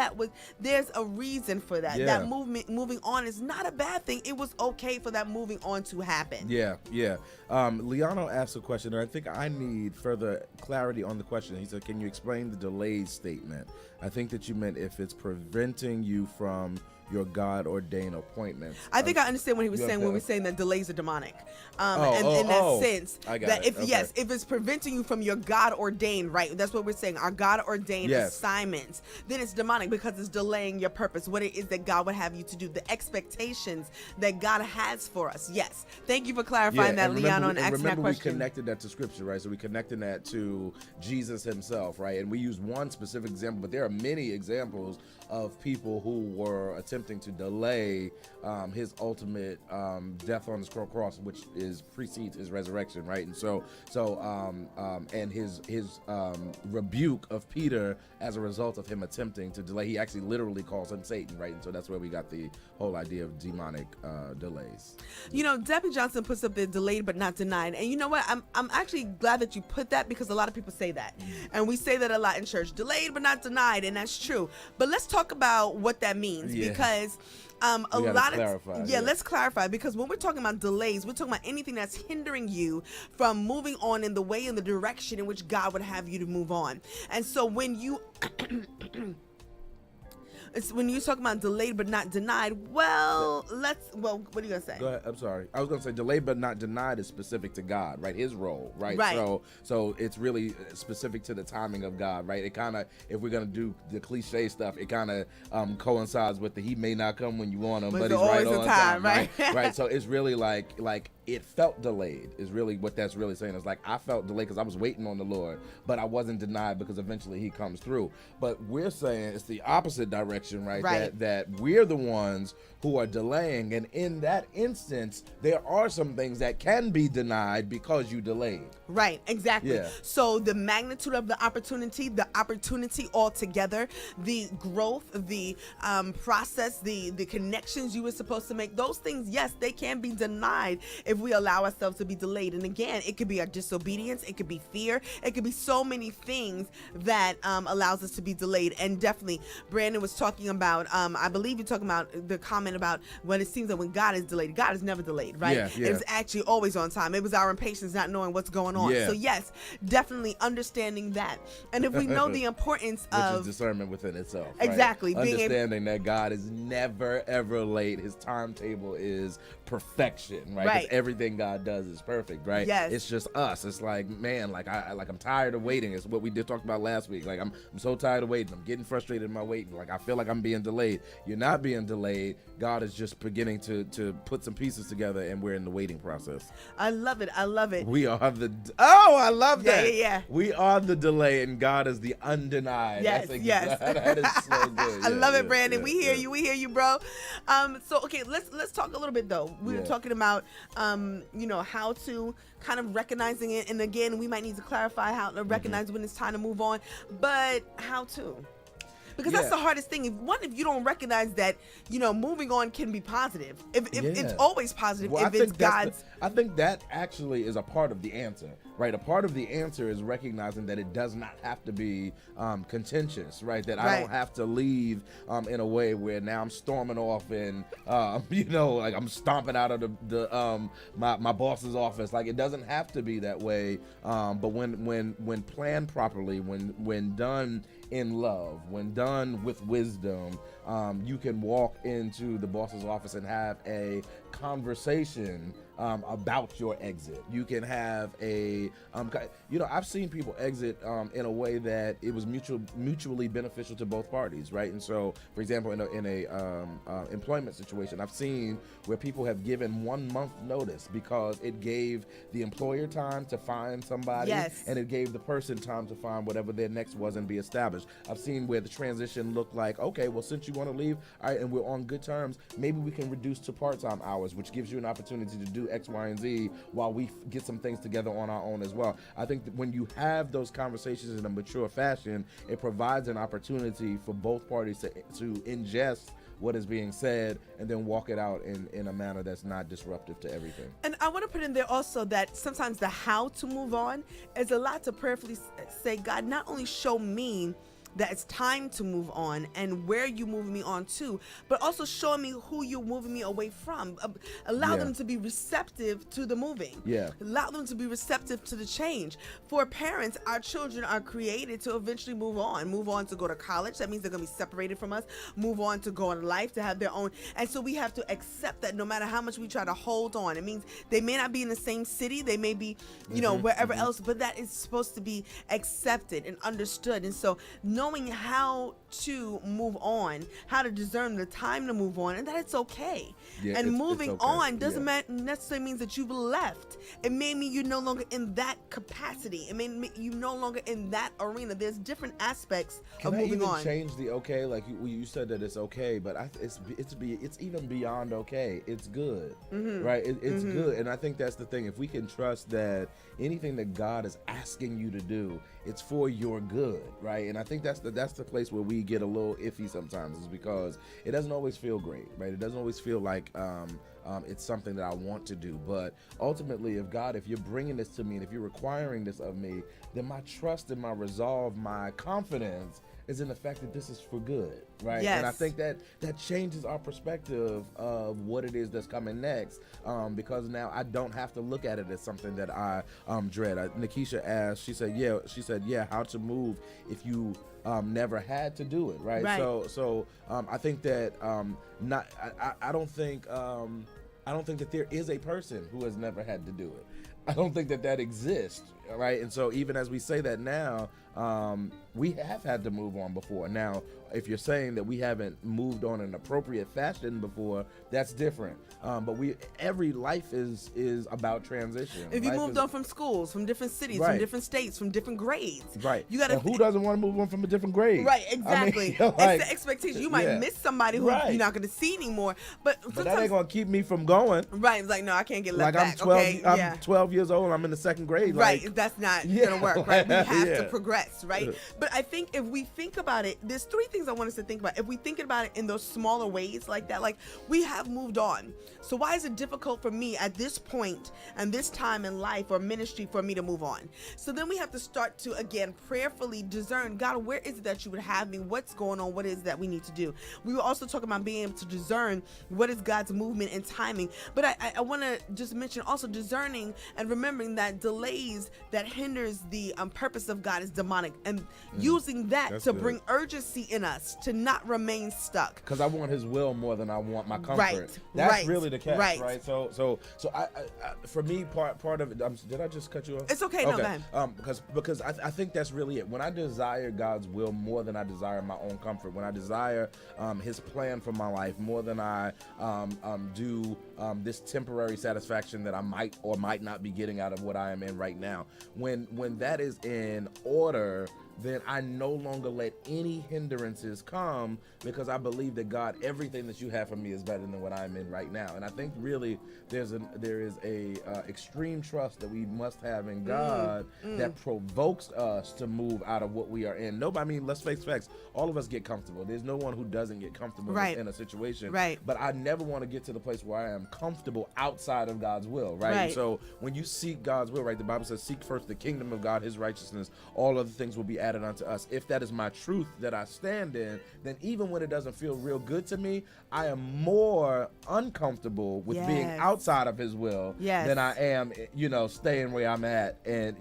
there's a reason for that. That moving on is not a bad thing. It was okay for that moving on to happen. Leano asked a question, and I think I need further clarity on the question. He said, can you explain the delayed statement? I think that you meant if it's preventing you from your God-ordained appointments. I think I understand what he was saying when we're saying that delays are demonic. In that sense, that if it's preventing you from your God-ordained, right, that's what we're saying, our God-ordained assignments, then it's demonic because it's delaying your purpose, what it is that God would have you to do, the expectations that God has for us. Yes. Thank you for clarifying that, Leon, and asking that question. We connected that to scripture, right? So we connected that to Jesus himself, right? And we used one specific example, but there are many examples of people who were attempting to delay his ultimate death on the cross, which precedes his resurrection, right? And so and his rebuke of Peter as a result of him attempting to delay, he actually literally calls him Satan, right? And so that's where we got the whole idea of demonic delays. Debbie Johnson puts up the delayed but not denied, and you know what? I'm actually glad that you put that because a lot of people say that, and we say that a lot in church, delayed but not denied, and that's true. But let's talk about what that means because let's clarify, because when we're talking about delays, we're talking about anything that's hindering you from moving on in the way, in the direction in which God would have you to move on. And so when you when you talk about delayed but not denied, what are you gonna say? Go ahead. I'm sorry. I was gonna say delayed but not denied is specific to God, right? His role, right? So it's really specific to the timing of God, right? It kind of, if we're gonna do the cliche stuff, it kind of coincides with the he may not come when you want him, but he's right on time, right? Right. So it's really like it felt delayed is really what that's really saying. It's like I felt delayed because I was waiting on the Lord, but I wasn't denied because eventually he comes through. But we're saying it's the opposite direction, right? That we're the ones who are delaying, and in that instance, there are some things that can be denied because you delayed. Right, exactly. Yeah. So the magnitude of the opportunity altogether, the growth, the process, the connections you were supposed to make, those things, yes, they can be denied if we allow ourselves to be delayed. And again, it could be our disobedience, it could be fear, it could be so many things that allows us to be delayed. And definitely, Brandon was talking about, I believe you're talking about the comment about when it seems that when God is delayed, God is never delayed, right? It's actually always on time. It was our impatience not knowing what's going on. So yes, definitely understanding that. And if we know the importance of which is discernment within itself, exactly, right? Understanding that God is never ever late. His timetable is perfection, right? Because everything God does is perfect, right? Yes. It's just us. It's like, man, I'm tired of waiting. It's what we did talk about last week. Like I'm so tired of waiting. I'm getting frustrated in my waiting. Like I feel feel like I'm being delayed. You're not being delayed. God is just beginning to put some pieces together, and we're in the waiting process. I love it. I love it. We are the I love that. Yeah. We are the delay, and God is the undenied. Yes, yes. That is so good. I love it, Brandon. Yeah, we hear you, bro. So okay, let's talk a little bit though. We were talking about how to kind of recognizing it, and again, we might need to clarify how to recognize when it's time to move on, but how to. Because that's the hardest thing. If you don't recognize that, moving on can be positive. If it's always positive, well, if it's God's. I think that actually is a part of the answer, right? A part of the answer is recognizing that it does not have to be contentious, right? That I don't have to leave in a way where now I'm storming off and like I'm stomping out of my boss's office. Like, it doesn't have to be that way. But when planned properly, when done in love, when done with wisdom, you can walk into the boss's office and have a conversation about your exit. You can have I've seen people exit in a way that it was mutually beneficial to both parties, right? And so, for example, in a employment situation, I've seen where people have given 1 month notice because it gave the employer time to find somebody, and it gave the person time to find whatever their next was and be established. I've seen where the transition looked like, okay, well, since you want to leave, all right, and we're on good terms, maybe we can reduce to part-time hours, which gives you an opportunity to do X, Y, and Z while we get some things together on our own as well. I think that when you have those conversations in a mature fashion, it provides an opportunity for both parties to ingest what is being said and then walk it out in a manner that's not disruptive to everything. And I want to put in there also that sometimes the how to move on is a lot to prayerfully say, God, not only show me that it's time to move on and where you moving me on to, but also showing me who you're moving me away from. Allow them to be receptive to the moving. Allow them to be receptive to the change. For parents, our children are created to eventually move on to go to college. That means they're going to be separated from us, move on to go in life, to have their own. And so we have to accept that no matter how much we try to hold on. It means they may not be in the same city. They may be, wherever else, but that is supposed to be accepted and understood. And so knowing how to move on, how to discern the time to move on, and that it's okay. And moving on doesn't necessarily mean that you've left. It may mean you're no longer in that capacity. It may mean you're no longer in that arena. There's different aspects of moving on. Can I even change the okay? Like you said that it's okay, but it's even beyond okay. It's good, right? It's good, and I think that's the thing. If we can trust that anything that God is asking you to do, it's for your good, right? And I think that's the place where we get a little iffy sometimes, is because it doesn't always feel great, right? It doesn't always feel like it's something that I want to do. But ultimately, if you're bringing this to me and if you're requiring this of me, then my trust and my resolve, my confidence is in the fact that this is for good, right? And I think that changes our perspective of what it is that's coming next, because now I don't have to look at it as something that I dread. Nikisha asked, she said, how to move if you never had to do it, right? So I think that I don't think that there is a person who has never had to do it. I don't think that exists, right? And so even as we say that now, we have had to move on before. Now, if you're saying that we haven't moved on in an appropriate fashion before, that's different. But every life is about transition. If you moved on from schools, from different cities, from different states, from different grades, you gotta. And who doesn't want to move on from a different grade? Right, exactly. It's the expectation. You might miss somebody who you're not going to see anymore, but that ain't gonna keep me from going. Right, it's like, no, I can't get left back. I'm 12 years old. I'm in the second grade. Right, that's not gonna work. Right, we have to progress. Right, but I think if we think about it, there's three things I want us to think about. If we think about it in those smaller ways like that, like we have moved on. So why is it difficult for me at this point and this time in life or ministry for me to move on? So then we have to start to, again, prayerfully discern, God, where is it that you would have me? What's going on? What is that we need to do? We were also talking about being able to discern what is God's movement and timing. But I want to just mention also discerning and and remembering that delays that hinders the purpose of God is demonic, and using that That's to good. bring urgency in us to not remain stuck. Because I want His will more than I want my comfort. Right, That's right, really the catch, right. right? So I for me, part of it. Did I just cut you off? It's okay, no, go ahead. Because I think that's really it. When I desire God's will more than I desire my own comfort, when I desire His plan for my life more than I do this temporary satisfaction that I might or might not be getting out of what I am in right now. When that is in order, then I no longer let any hindrances come, because I believe that God, everything that you have for me is better than what I'm in right now. And I think really there is a extreme trust that we must have in God that provokes us to move out of what we are in. Let's face facts. All of us get comfortable. There's no one who doesn't get comfortable Right. in a situation. Right. But I never want to get to the place where I am comfortable outside of God's will, right? Right. And so when you seek God's will, right, the Bible says, seek first the kingdom of God, His righteousness, all other things will be added unto us. If that is my truth that I stand in, then even when it doesn't feel real good to me, I am more uncomfortable with being Yes. outside of His will Yes. than I am, staying where I'm at. And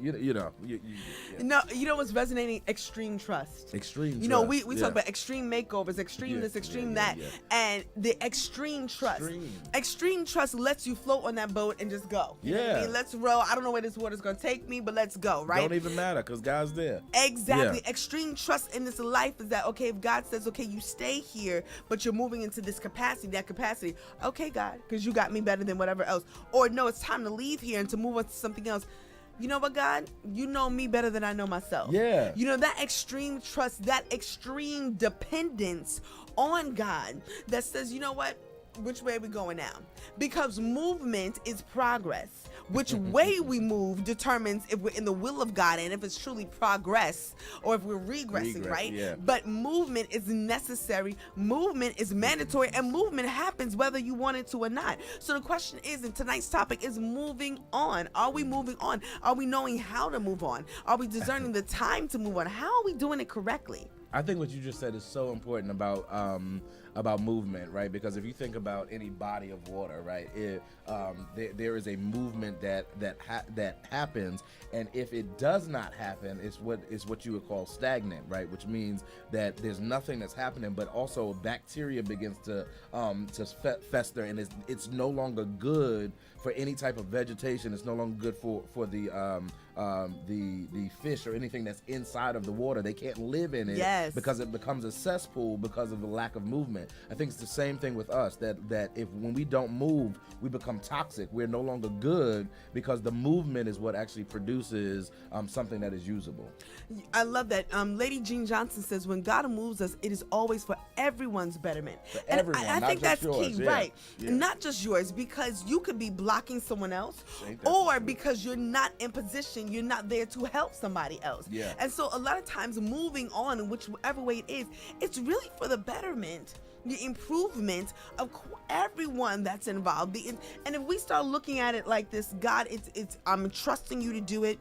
No, you know what's resonating? Extreme trust. extreme. You know, we trust. talk about extreme makeovers, extreme Yeah, this, extreme yeah, that, yeah. and the extreme trust. Extreme. Extreme trust lets you float on that boat and just go. You know what I Yeah. mean? Let's row. I don't know where this water's gonna take me, but let's go. Right? Don't even matter, because God's there. Exactly. Yeah. Extreme trust in this life is that, okay, if God says, okay, you stay here, but you're moving into this capacity, that capacity, okay, God, because you got me better than whatever else. Or no, it's time to leave here and to move on to something else. You know what, God? You know me better than I know myself. Yeah. You know, that extreme trust, that extreme dependence on God that says, you know what? Which way are we going now? Because movement is progress. Which way we move determines if we're in the will of God and if it's truly progress or if we're regressing, right? Yeah. But movement is necessary, movement is mandatory, and movement happens whether you want it to or not. So the question is, and tonight's topic is moving on. Are we moving on? Are we knowing how to move on? Are we discerning the time to move on? How are we doing it correctly? I think what you just said is so important about movement, right? Because if you think about any body of water, right, there is a movement that happens, and if it does not happen, it's what you would call stagnant, right? Which means that there's nothing that's happening, but also bacteria begins to fester, and it's no longer good for any type of vegetation. It's no longer good for the fish or anything that's inside of the water. They can't live in it. Yes. Because it becomes a cesspool because of the lack of movement. I think it's the same thing with us, that if when we don't move, we become toxic. We're no longer good, because the movement is what actually produces something that is usable. I love that. Lady Jean Johnson says, when God moves us, it is always for everyone's betterment. And everyone, I not think just that's yours. key, Yeah. right? Yeah. Not just yours, because you could be blocking someone else, Ain't that or the truth? because you're not in position, you're not there to help somebody else. Yeah. And so a lot of times moving on, in whichever way it is, it's really for the betterment, the improvement of everyone that's involved. And if we start looking at it like this, God, it's I'm trusting you to do it,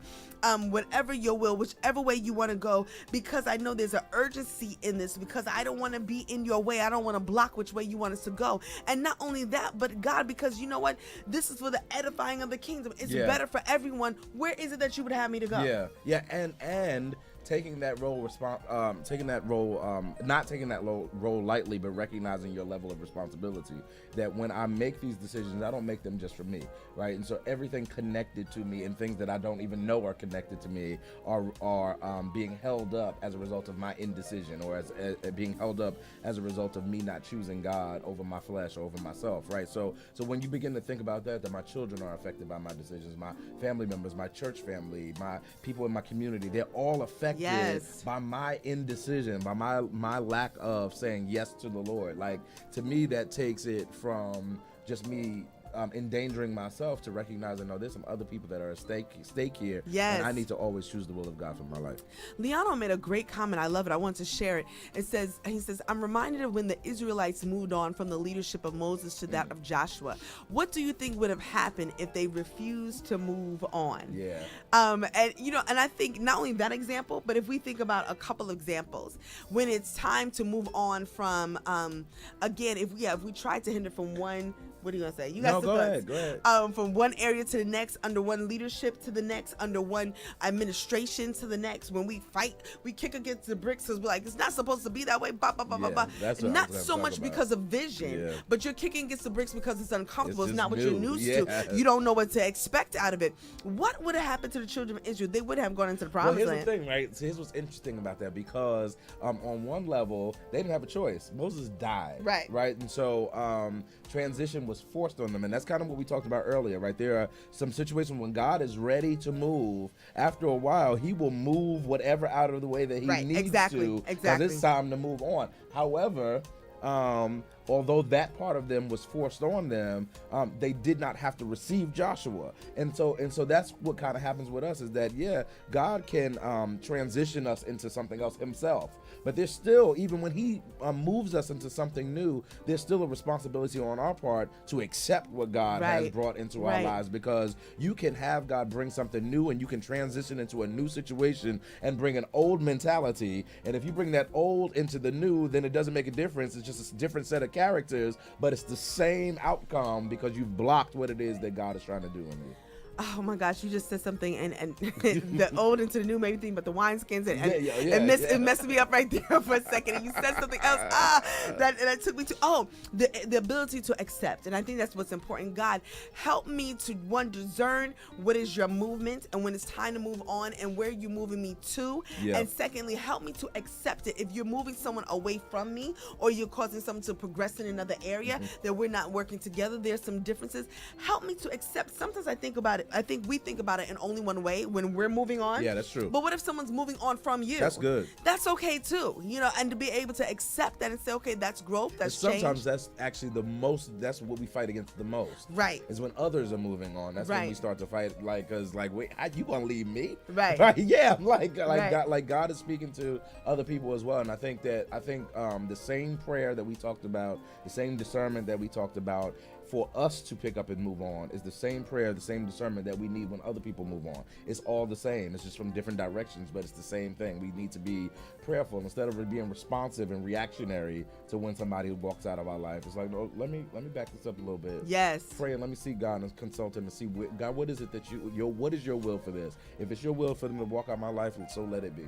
whatever your will, whichever way you want to go, because I know there's an urgency in this, because I don't want to be in your way. I don't want to block which way you want us to go. And not only that, but God, because you know what? This is for the edifying of the kingdom. It's Yeah. better for everyone. Where is it that you would have me to go? Yeah, and taking that role, not taking that role lightly, but recognizing your level of responsibility. That when I make these decisions, I don't make them just for me, right? And so everything connected to me and things that I don't even know are connected to me are being held up as a result of my indecision, or as being held up as a result of me not choosing God over my flesh or over myself, right? So when you begin to think about that my children are affected by my decisions, my family members, my church family, my people in my community, they're all affected Yes. by my indecision, by my lack of saying yes to the Lord. Like, to me, that takes it from just me endangering myself to recognizing, no, there's some other people that are at stake here. Yes. And I need to always choose the will of God for my life. Leano made a great comment. I love it. I want to share it. He says, I'm reminded of when the Israelites moved on from the leadership of Moses to that of Joshua. What do you think would have happened if they refused to move on? Yeah. And I think not only that example, but if we think about a couple of examples, when it's time to move on from, again, if we try to hinder from one What are you gonna say? You No, got some go thoughts. ahead, go ahead. From one area to the next, under one leadership to the next, under one administration to the next. When we fight, we kick against the bricks because we're like, it's not supposed to be that way. Bah, bah, bah, bah, Yeah, bah. that's what I Not was gonna so talk much about. because of vision, Yeah. but you're kicking against the bricks because it's uncomfortable. It's It's just not what you're new. used Yeah. to. You don't know what to expect out of it. What would have happened to the children of Israel? They would have gone into the Well, promised here's land. the thing, right? So here's what's interesting about that, because on one level, they didn't have a choice. Moses died. Right. Right? And so transition was forced on them. And that's kind of what we talked about earlier, right? There are some situations when God is ready to move. After a while, he will move whatever out of the way that he Right, needs exactly, to. Because exactly. it's time to move on. However, although that part of them was forced on them, they did not have to receive Joshua, and so that's what kind of happens with us, is that God can transition us into something else himself, but there's still, even when he moves us into something new, there's still a responsibility on our part to accept what God has Right. brought into our Right. lives, because you can have God bring something new and you can transition into a new situation and bring an old mentality, and if you bring that old into the new, then it doesn't make a difference. It's just a different set of characters, but it's the same outcome because you've blocked what it is that God is trying to do in you. Oh my gosh, you just said something, and the old into the new made me think about the wineskins, and Yeah, it messed me up right there for a second. And you said something else, that took me to the ability to accept, and I think that's what's important. God, help me to discern what is your movement and when it's time to move on and where you're moving me to, Yeah. and secondly, help me to accept it. If you're moving someone away from me or you're causing someone to progress in another area that we're not working together, there's some differences. Help me to accept. Sometimes I think about it. I think we think about it in only one way when we're moving on. Yeah, that's true. But what if someone's moving on from you? That's good. That's okay too. And to be able to accept that and say, okay, that's growth, that's change. Sometimes that's actually that's what we fight against the most. Right. Is when others are moving on. That's when Right. we start to fight, wait, how you gonna leave me? Right. Yeah, like Right. God is speaking to other people as well. And I think the same prayer that we talked about, the same discernment that we talked about for us to pick up and move on is the same prayer, the same discernment that we need when other people move on. It's all the same. It's just from different directions, but it's the same thing. We need to be prayerful instead of being responsive and reactionary to when somebody walks out of our life. It's like, no, let me back this up a little bit. Yes. Pray and let me see God and consult him and see, God, what is it that what is your will for this? If it's your will for them to walk out my life, so let it be.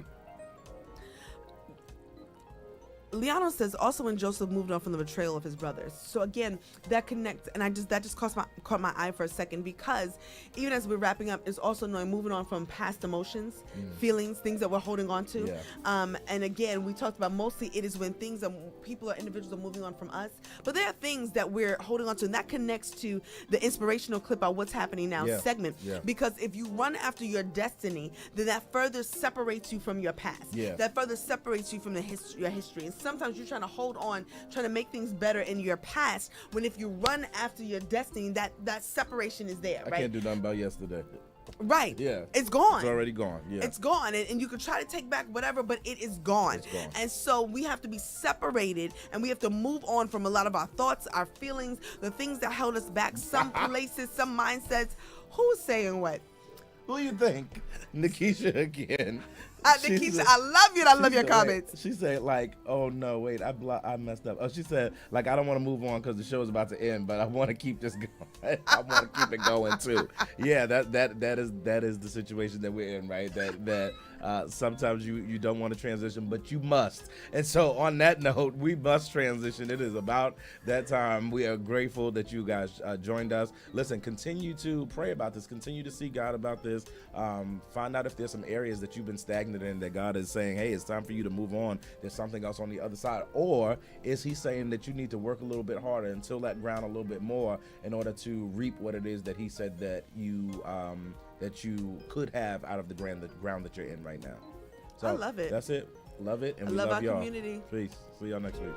Liano says also when Joseph moved on from the betrayal of his brothers. So again, that connects, and that just caught my eye for a second, because even as we're wrapping up, it's also knowing moving on from past emotions, feelings, things that we're holding on to. Yeah. And again, we talked about mostly it is when things people or individuals are moving on from us, but there are things that we're holding on to, and that connects to the inspirational clip about what's happening now segment. Yeah. Because if you run after your destiny, then that further separates you from your past. Yeah. That further separates you from your history. And sometimes you're trying to hold on, trying to make things better in your past, when if you run after your destiny, that separation is there, I right? can't do nothing about yesterday. Right. Yeah. It's gone. It's already gone. Yeah. It's gone. And you can try to take back whatever, but it is gone. It's gone. And so we have to be separated, and we have to move on from a lot of our thoughts, our feelings, the things that held us back, some places, some mindsets. Who's saying what? Who you think? Nikisha again. Nikisha, I love you, and I love your comments. She said, oh no, wait, I messed up. Oh, she said, I don't want to move on because the show is about to end, but I want to keep this going. I want to keep it going too. Yeah, that is the situation that we're in, right? That sometimes you don't want to transition, but you must. And so on that note, we must transition. It is about that time. We are grateful that you guys joined us. Listen, continue to pray about this. Continue to seek God about this. Find out if there's some areas that you've been stagnant in that God is saying, hey, it's time for you to move on. There's something else on the other side. Or is he saying that you need to work a little bit harder and till that ground a little bit more in order to reap what it is that he said that you could have out of the ground that you're in right now. So I love it. That's it. Love it. And I we love our y'all. community. Peace. See y'all next week.